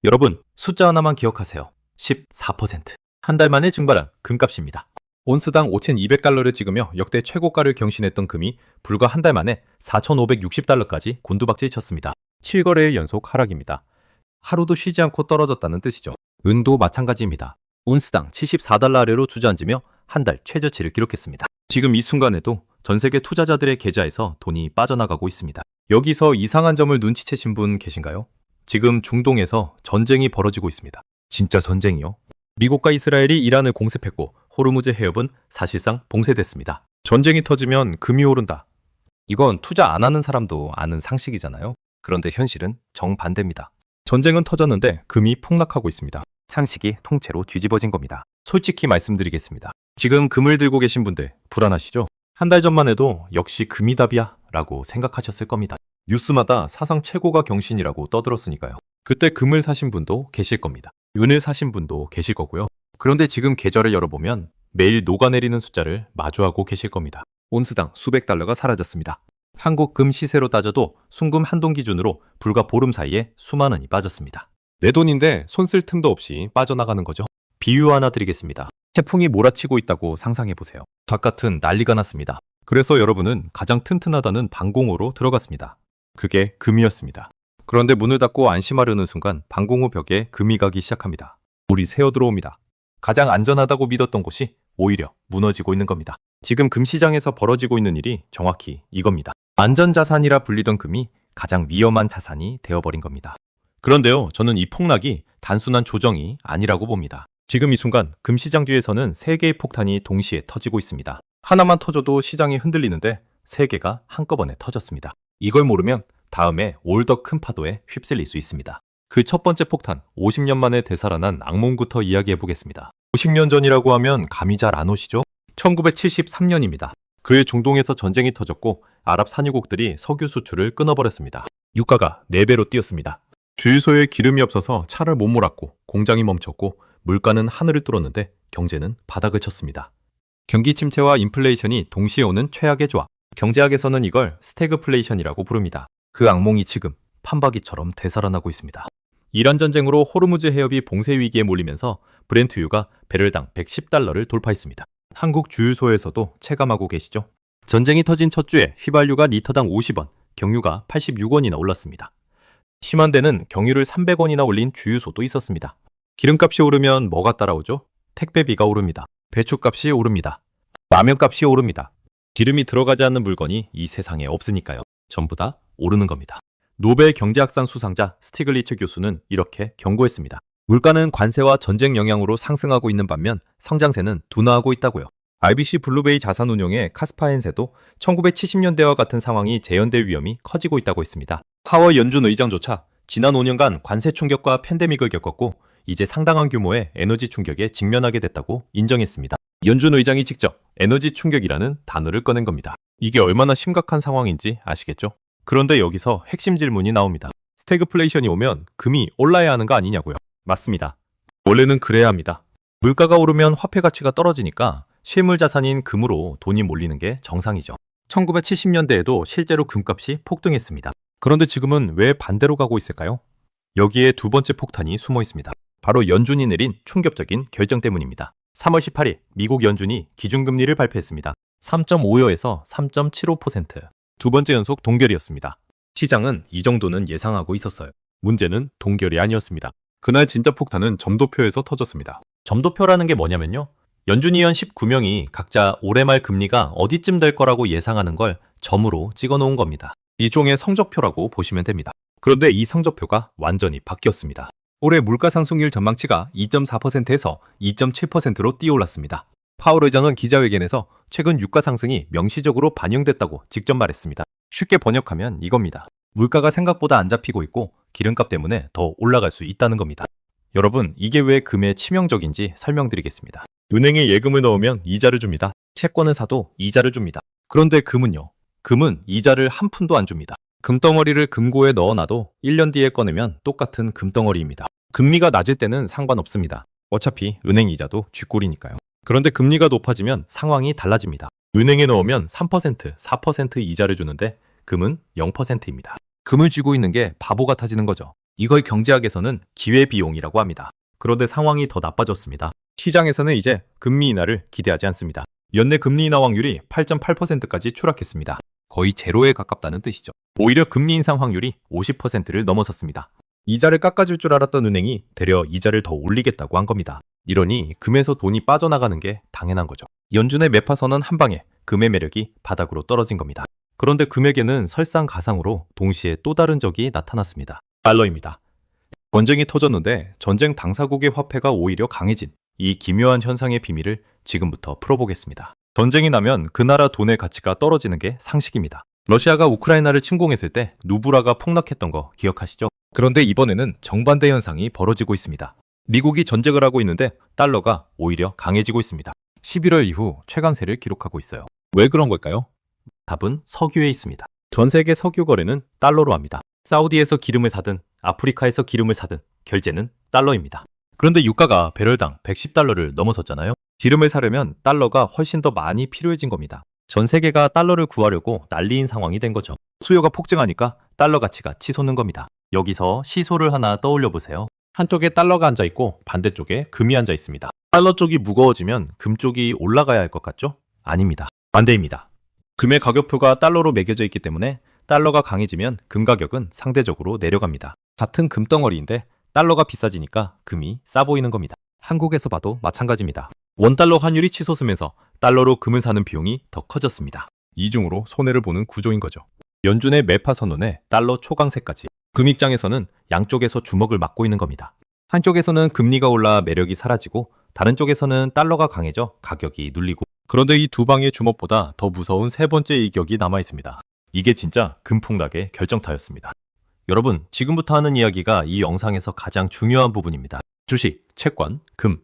여러분, 숫자 하나만 기억하세요. 14%. 한 달 만에 증발한 금값입니다. 온스당 5,200달러를 찍으며 역대 최고가를 경신했던 금이 불과 한 달 만에 4,560달러까지 곤두박질 쳤습니다. 7거래일 연속 하락입니다. 하루도 쉬지 않고 떨어졌다는 뜻이죠. 은도 마찬가지입니다. 온스당 74달러 아래로 주저앉으며 한 달 최저치를 기록했습니다. 지금 이 순간에도 전 세계 투자자들의 계좌에서 돈이 빠져나가고 있습니다. 여기서 이상한 점을 눈치채신 분 계신가요? 지금 중동에서 전쟁이 벌어지고 있습니다. 진짜 전쟁이요? 미국과 이스라엘이 이란을 공습했고 호르무즈 해협은 사실상 봉쇄됐습니다. 전쟁이 터지면 금이 오른다. 이건 투자 안 하는 사람도 아는 상식이잖아요. 그런데 현실은 정반대입니다. 전쟁은 터졌는데 금이 폭락하고 있습니다. 상식이 통째로 뒤집어진 겁니다. 솔직히 말씀드리겠습니다. 지금 금을 들고 계신 분들 불안하시죠? 한 달 전만 해도 역시 금이 답이야 라고 생각하셨을 겁니다. 뉴스마다 사상 최고가 경신이라고 떠들었으니까요. 그때 금을 사신 분도 계실 겁니다. 은을 사신 분도 계실 거고요. 그런데 지금 계절을 열어보면 매일 녹아내리는 숫자를 마주하고 계실 겁니다. 온스당 수백 달러가 사라졌습니다. 한국 금 시세로 따져도 순금 한동 기준으로 불과 보름 사이에 수만 원이 빠졌습니다. 내 돈인데 손 쓸 틈도 없이 빠져나가는 거죠. 비유 하나 드리겠습니다. 태풍이 몰아치고 있다고 상상해보세요. 바깥은 난리가 났습니다. 그래서 여러분은 가장 튼튼하다는 방공호로 들어갔습니다. 그게 금이었습니다. 그런데 문을 닫고 안심하려는 순간 방공호 벽에 금이 가기 시작합니다. 물이 새어 들어옵니다. 가장 안전하다고 믿었던 곳이 오히려 무너지고 있는 겁니다. 지금 금시장에서 벌어지고 있는 일이 정확히 이겁니다. 안전자산이라 불리던 금이 가장 위험한 자산이 되어버린 겁니다. 그런데요, 저는 이 폭락이 단순한 조정이 아니라고 봅니다. 지금 이 순간 금시장 뒤에서는 3개의 폭탄이 동시에 터지고 있습니다. 하나만 터져도 시장이 흔들리는데 3개가 한꺼번에 터졌습니다. 이걸 모르면 다음에 올 더 큰 파도에 휩쓸릴 수 있습니다. 그 첫 번째 폭탄, 50년 만에 되살아난 악몽부터 이야기해보겠습니다. 50년 전이라고 하면 감이 잘 안 오시죠? 1973년입니다. 그해 중동에서 전쟁이 터졌고 아랍 산유국들이 석유 수출을 끊어버렸습니다. 유가가 4배로 뛰었습니다. 주유소에 기름이 없어서 차를 못 몰았고 공장이 멈췄고 물가는 하늘을 뚫었는데 경제는 바닥을 쳤습니다. 경기 침체와 인플레이션이 동시에 오는 최악의 조합. 경제학에서는 이걸 스태그플레이션이라고 부릅니다. 그 악몽이 지금 판박이처럼 되살아나고 있습니다. 이란 전쟁으로 호르무즈 해협이 봉쇄 위기에 몰리면서 브렌트유가 배럴당 110달러를 돌파했습니다. 한국 주유소에서도 체감하고 계시죠? 전쟁이 터진 첫 주에 휘발유가 리터당 50원, 경유가 86원이나 올랐습니다. 심한 데는 경유를 300원이나 올린 주유소도 있었습니다. 기름값이 오르면 뭐가 따라오죠? 택배비가 오릅니다. 배추값이 오릅니다. 라면값이 오릅니다. 기름이 들어가지 않는 물건이 이 세상에 없으니까요. 전부 다 오르는 겁니다. 노벨 경제학상 수상자 스티글리츠 교수는 이렇게 경고했습니다. 물가는 관세와 전쟁 영향으로 상승하고 있는 반면 성장세는 둔화하고 있다고요. RBC 블루베이 자산운용의 카스파엔세도 1970년대와 같은 상황이 재현될 위험이 커지고 있다고 했습니다. 파월 연준 의장조차 지난 5년간 관세 충격과 팬데믹을 겪었고 이제 상당한 규모의 에너지 충격에 직면하게 됐다고 인정했습니다. 연준 의장이 직접 에너지 충격이라는 단어를 꺼낸 겁니다. 이게 얼마나 심각한 상황인지 아시겠죠? 그런데 여기서 핵심 질문이 나옵니다. 스태그플레이션이 오면 금이 올라야 하는 거 아니냐고요? 맞습니다. 원래는 그래야 합니다. 물가가 오르면 화폐 가치가 떨어지니까 실물 자산인 금으로 돈이 몰리는 게 정상이죠. 1970년대에도 실제로 금값이 폭등했습니다. 그런데 지금은 왜 반대로 가고 있을까요? 여기에 두 번째 폭탄이 숨어 있습니다. 바로 연준이 내린 충격적인 결정 때문입니다. 3월 18일 미국 연준이 기준금리를 발표했습니다. 3.5여에서 3.75%. 두 번째 연속 동결이었습니다. 시장은 이 정도는 예상하고 있었어요. 문제는 동결이 아니었습니다. 그날 진짜 폭탄은 점도표에서 터졌습니다. 점도표라는 게 뭐냐면요. 연준위원 19명이 각자 올해 말 금리가 어디쯤 될 거라고 예상하는 걸 점으로 찍어 놓은 겁니다. 일종의 성적표라고 보시면 됩니다. 그런데 이 성적표가 완전히 바뀌었습니다. 올해 물가 상승률 전망치가 2.4%에서 2.7%로 뛰어올랐습니다. 파월 의장은 기자회견에서 최근 유가 상승이 명시적으로 반영됐다고 직접 말했습니다. 쉽게 번역하면 이겁니다. 물가가 생각보다 안 잡히고 있고 기름값 때문에 더 올라갈 수 있다는 겁니다. 여러분, 이게 왜 금에 치명적인지 설명드리겠습니다. 은행에 예금을 넣으면 이자를 줍니다. 채권을 사도 이자를 줍니다. 그런데 금은요? 금은 이자를 한 푼도 안 줍니다. 금덩어리를 금고에 넣어놔도 1년 뒤에 꺼내면 똑같은 금덩어리입니다. 금리가 낮을 때는 상관없습니다. 어차피 은행 이자도 쥐꼬리니까요. 그런데 금리가 높아지면 상황이 달라집니다. 은행에 넣으면 3%, 4% 이자를 주는데 금은 0%입니다. 금을 쥐고 있는 게 바보 같아지는 거죠. 이걸 경제학에서는 기회비용이라고 합니다. 그런데 상황이 더 나빠졌습니다. 시장에서는 이제 금리 인하를 기대하지 않습니다. 연내 금리 인하 확률이 8.8%까지 추락했습니다. 거의 제로에 가깝다는 뜻이죠. 오히려 금리 인상 확률이 50%를 넘어섰습니다. 이자를 깎아줄 줄 알았던 은행이 되려 이자를 더 올리겠다고 한 겁니다. 이러니 금에서 돈이 빠져나가는 게 당연한 거죠. 연준의 매파 선언 한 방에 금의 매력이 바닥으로 떨어진 겁니다. 그런데 금에게는 설상가상으로 동시에 또 다른 적이 나타났습니다. 달러입니다. 전쟁이 터졌는데 전쟁 당사국의 화폐가 오히려 강해진 이 기묘한 현상의 비밀을 지금부터 풀어보겠습니다. 전쟁이 나면 그 나라 돈의 가치가 떨어지는 게 상식입니다. 러시아가 우크라이나를 침공했을 때 누브라가 폭락했던 거 기억하시죠? 그런데 이번에는 정반대 현상이 벌어지고 있습니다. 미국이 전쟁을 하고 있는데 달러가 오히려 강해지고 있습니다. 11월 이후 최강세를 기록하고 있어요. 왜 그런 걸까요? 답은 석유에 있습니다. 전 세계 석유 거래는 달러로 합니다. 사우디에서 기름을 사든 아프리카에서 기름을 사든 결제는 달러입니다. 그런데 유가가 배럴당 110달러를 넘어섰잖아요. 기름을 사려면 달러가 훨씬 더 많이 필요해진 겁니다. 전 세계가 달러를 구하려고 난리인 상황이 된 거죠. 수요가 폭증하니까 달러 가치가 치솟는 겁니다. 여기서 시소를 하나 떠올려 보세요. 한쪽에 달러가 앉아 있고 반대쪽에 금이 앉아 있습니다. 달러 쪽이 무거워지면 금 쪽이 올라가야 할 것 같죠? 아닙니다. 반대입니다. 금의 가격표가 달러로 매겨져 있기 때문에 달러가 강해지면 금 가격은 상대적으로 내려갑니다. 같은 금덩어리인데 달러가 비싸지니까 금이 싸 보이는 겁니다. 한국에서 봐도 마찬가지입니다. 원달러 환율이 치솟으면서 달러로 금을 사는 비용이 더 커졌습니다. 이중으로 손해를 보는 구조인 거죠. 연준의 매파 선언에 달러 초강세까지. 금 입장에서는 양쪽에서 주먹을 맞고 있는 겁니다. 한쪽에서는 금리가 올라 매력이 사라지고 다른 쪽에서는 달러가 강해져 가격이 눌리고. 그런데 이 두 방의 주먹보다 더 무서운 세 번째 이격이 남아 있습니다. 이게 진짜 금폭락의 결정타였습니다. 여러분, 지금부터 하는 이야기가 이 영상에서 가장 중요한 부분입니다. 주식, 채권, 금.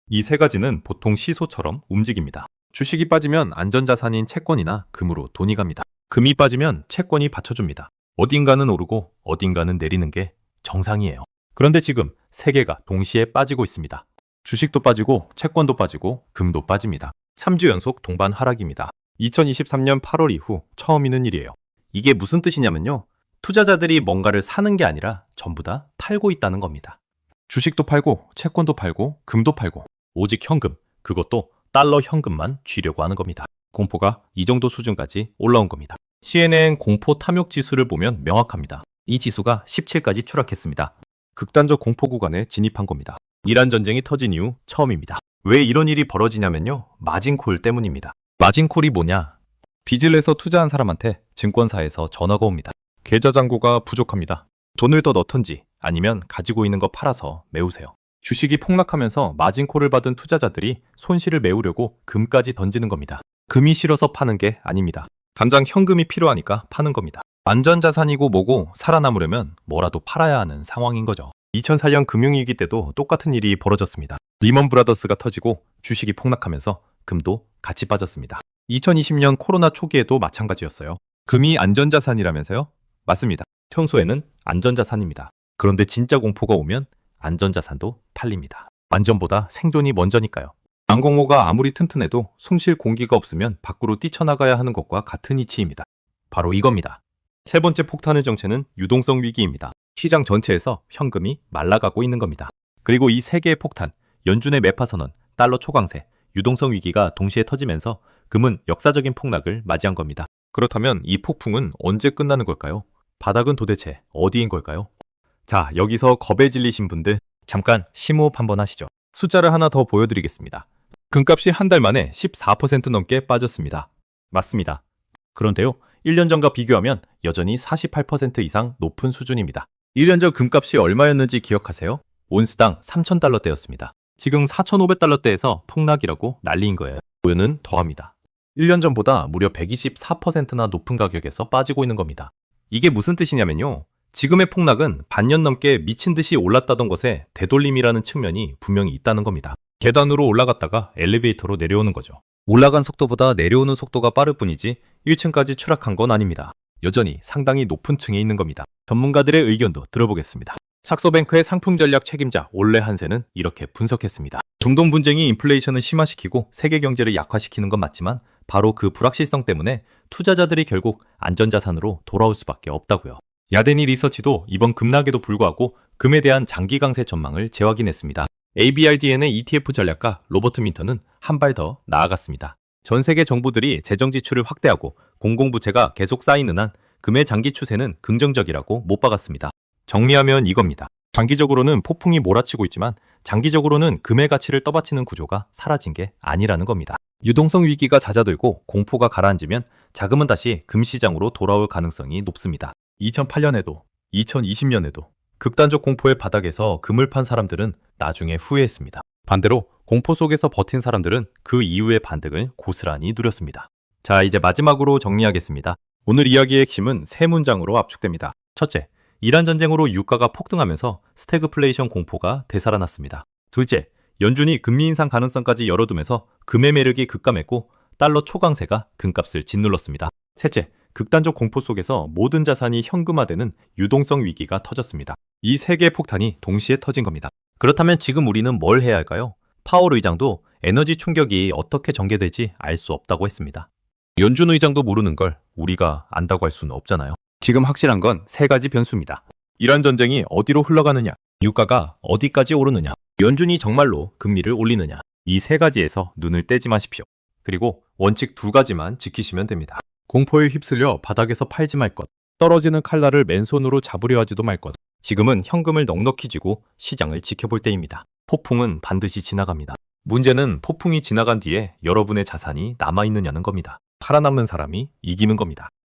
이 세 가지는 보통 시소처럼 움직입니다. 주식이 빠지면 안전자산인 채권이나 금으로 돈이 갑니다. 금이 빠지면 채권이 받쳐줍니다. 어딘가는 오르고 어딘가는 내리는 게 정상이에요. 그런데 지금 세 개가 동시에 빠지고 있습니다. 주식도 빠지고 채권도 빠지고 금도 빠집니다. 3주 연속 동반 하락입니다. 2023년 8월 이후 처음 있는 일이에요. 이게 무슨 뜻이냐면요. 투자자들이 뭔가를 사는 게 아니라 전부 다 팔고 있다는 겁니다. 주식도 팔고 채권도 팔고 금도 팔고 오직 현금, 그것도 달러 현금만 쥐려고 하는 겁니다. 공포가 이 정도 수준까지 올라온 겁니다. CNN 공포 탐욕 지수를 보면 명확합니다. 이 지수가 17까지 추락했습니다. 극단적 공포 구간에 진입한 겁니다. 이란 전쟁이 터진 이후 처음입니다. 왜 이런 일이 벌어지냐면요. 마진콜 때문입니다. 마진콜이 뭐냐? 빚을 내서 투자한 사람한테 증권사에서 전화가 옵니다. 계좌 잔고가 부족합니다. 돈을 더 넣던지 아니면 가지고 있는 거 팔아서 메우세요. 주식이 폭락하면서 마진콜을 받은 투자자들이 손실을 메우려고 금까지 던지는 겁니다. 금이 싫어서 파는 게 아닙니다. 당장 현금이 필요하니까 파는 겁니다. 안전자산이고 뭐고 살아남으려면 뭐라도 팔아야 하는 상황인 거죠. 2004년 금융위기 때도 똑같은 일이 벌어졌습니다. 리먼 브라더스가 터지고 주식이 폭락하면서 금도 같이 빠졌습니다. 2020년 코로나 초기에도 마찬가지였어요. 금이 안전자산이라면서요? 맞습니다. 평소에는 안전자산입니다. 그런데 진짜 공포가 오면 안전자산도 팔립니다. 안전보다 생존이 먼저니까요. 항공모가 아무리 튼튼해도 숨쉴 공기가 없으면 밖으로 뛰쳐나가야 하는 것과 같은 이치입니다. 바로 이겁니다. 세 번째 폭탄의 정체는 유동성 위기입니다. 시장 전체에서 현금이 말라가고 있는 겁니다. 그리고 이 세 개의 폭탄, 연준의 매파 선언, 달러 초강세, 유동성 위기가 동시에 터지면서 금은 역사적인 폭락을 맞이한 겁니다. 그렇다면 이 폭풍은 언제 끝나는 걸까요? 바닥은 도대체 어디인 걸까요? 자, 여기서 겁에 질리신 분들 잠깐 심호흡 한번 하시죠. 숫자를 하나 더 보여드리겠습니다. 금값이 한 달 만에 14% 넘게 빠졌습니다. 맞습니다. 그런데요, 1년 전과 비교하면 여전히 48% 이상 높은 수준입니다. 1년 전 금값이 얼마였는지 기억하세요? 온스당 3,000달러대였습니다. 지금 4,500달러대에서 폭락이라고 난리인 거예요. 오유는 더합니다. 1년 전보다 무려 124%나 높은 가격에서 빠지고 있는 겁니다. 이게 무슨 뜻이냐면요. 지금의 폭락은 반년 넘게 미친 듯이 올랐다던 것에 되돌림이라는 측면이 분명히 있다는 겁니다. 계단으로 올라갔다가 엘리베이터로 내려오는 거죠. 올라간 속도보다 내려오는 속도가 빠를 뿐이지 1층까지 추락한 건 아닙니다. 여전히 상당히 높은 층에 있는 겁니다. 전문가들의 의견도 들어보겠습니다. 삭소뱅크의 상품 전략 책임자 올레 한센은 이렇게 분석했습니다. 중동 분쟁이 인플레이션을 심화시키고 세계 경제를 약화시키는 건 맞지만 바로 그 불확실성 때문에 투자자들이 결국 안전자산으로 돌아올 수밖에 없다고요. 야데니 리서치도 이번 급락에도 불구하고 금에 대한 장기 강세 전망을 재확인했습니다. ABRDN의 ETF 전략가 로버트 민터는 한 발 더 나아갔습니다. 전 세계 정부들이 재정 지출을 확대하고 공공부채가 계속 쌓이는 한 금의 장기 추세는 긍정적이라고 못 박았습니다. 정리하면 이겁니다. 장기적으로는 폭풍이 몰아치고 있지만 장기적으로는 금의 가치를 떠받치는 구조가 사라진 게 아니라는 겁니다. 유동성 위기가 잦아들고 공포가 가라앉으면 자금은 다시 금시장으로 돌아올 가능성이 높습니다. 2008년에도 2020년에도 극단적 공포의 바닥에서 금을 판 사람들은 나중에 후회했습니다. 반대로 공포 속에서 버틴 사람들은 그 이후의 반등을 고스란히 누렸습니다. 자, 이제 마지막으로 정리하겠습니다. 오늘 이야기의 핵심은 세 문장으로 압축됩니다. 첫째, 이란 전쟁으로 유가가 폭등하면서 스태그플레이션 공포가 되살아났습니다. 둘째, 연준이 금리 인상 가능성까지 열어두면서 금의 매력이 급감했고 달러 초강세가 금값을 짓눌렀습니다. 셋째, 극단적 공포 속에서 모든 자산이 현금화되는 유동성 위기가 터졌습니다. 이 세 개의 폭탄이 동시에 터진 겁니다. 그렇다면 지금 우리는 뭘 해야 할까요? 파월 의장도 에너지 충격이 어떻게 전개될지 알 수 없다고 했습니다. 연준 의장도 모르는 걸 우리가 안다고 할 수는 없잖아요. 지금 확실한 건 세 가지 변수입니다. 이란 전쟁이 어디로 흘러가느냐, 유가가 어디까지 오르느냐, 연준이 정말로 금리를 올리느냐, 이 세 가지에서 눈을 떼지 마십시오. 그리고 원칙 두 가지만 지키시면 됩니다. 공포에 휩쓸려 바닥에서 팔지 말 것, 떨어지는 칼날을 맨손으로 잡으려 하지도 말 것. 지금은 현금을 넉넉히 쥐고 시장을 지켜볼 때입니다. 폭풍은 반드시 지나갑니다. 문제는 폭풍이 지나간 뒤에 여러분의 자산이 남아있느냐는 겁니다. 살아남는 사람이 이기는 겁니다.